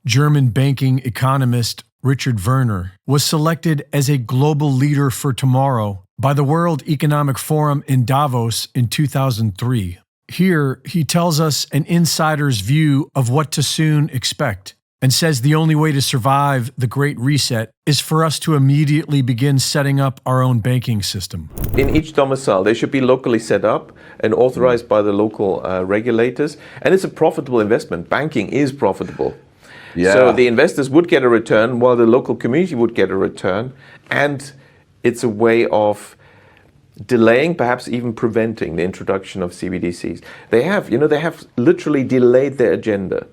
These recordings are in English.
German banking economist Richard Werner was selected as a global leader for tomorrow by the World Economic Forum in Davos in 2003. Here, he tells us an insider's view of what to soon expect, and says the only way to survive the Great Reset is for us to immediately begin setting up our own banking system. In each domicile, they should be locally set up and authorized by the local regulators, and it's a profitable investment. Banking is profitable. Yeah. So the investors would get a return while the local community would get a return, and it's a way of delaying, perhaps even preventing the introduction of CBDCs. They have literally delayed their agenda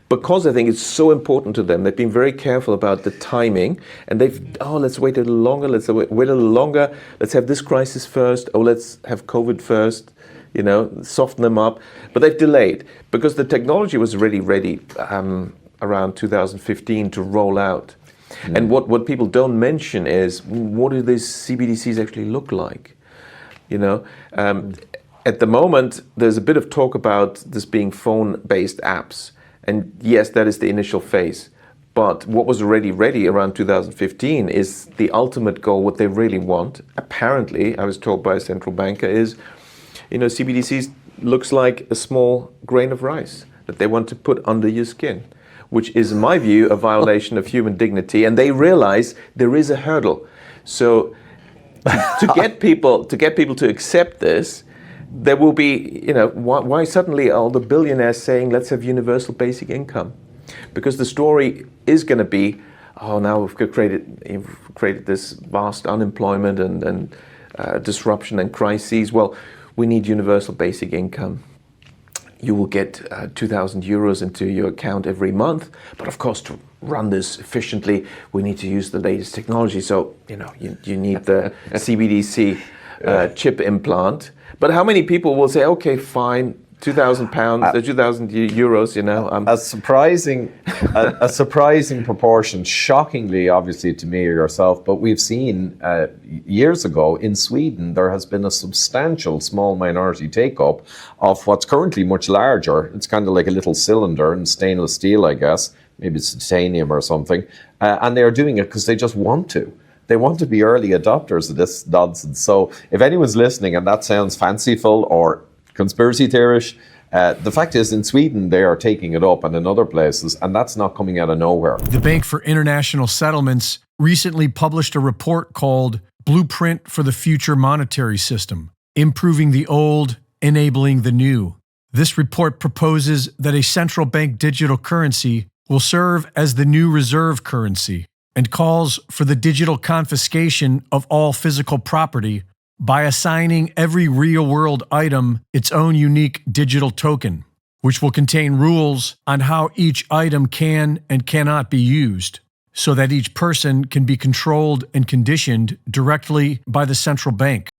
because I think it's so important to them. They've been very careful about the timing, and let's wait a little longer, let's have this crisis first, let's have COVID first, soften them up. But they've delayed because the technology was already ready around 2015 to roll out. Mm. And what people don't mention is, what do these CBDCs actually look like? At the moment, there's a bit of talk about this being phone-based apps. And yes, that is the initial phase. But what was already ready around 2015 is the ultimate goal. What they really want, apparently, I was told by a central banker, is, CBDCs looks like a small grain of rice that they want to put under your skin, which is, in my view, a violation of human dignity. And they realize there is a hurdle. So to get people to accept this, there will be, why suddenly all the billionaires saying, let's have universal basic income? Because the story is going to be, now we've created this vast unemployment and disruption and crises. Well, we need universal basic income. You will get 2,000 euros into your account every month. But of course, to run this efficiently, we need to use the latest technology. So, you need the CBDC chip implant. But how many people will say, okay, fine, £2,000, 2,000 euros, A surprising proportion, shockingly, obviously, to me or yourself, but we've seen years ago in Sweden, there has been a substantial small minority take-up of what's currently much larger. It's kind of like a little cylinder in stainless steel, I guess. Maybe it's titanium or something. And they're doing it because they just want to. They want to be early adopters of this nonsense. So if anyone's listening and that sounds fanciful or conspiracy theorish, the fact is, in Sweden, they are taking it up, and in other places, and that's not coming out of nowhere. The Bank for International Settlements recently published a report called Blueprint for the Future Monetary System, Improving the Old, Enabling the New. This report proposes that a central bank digital currency will serve as the new reserve currency and calls for the digital confiscation of all physical property by assigning every real-world item its own unique digital token, which will contain rules on how each item can and cannot be used, so that each person can be controlled and conditioned directly by the central bank.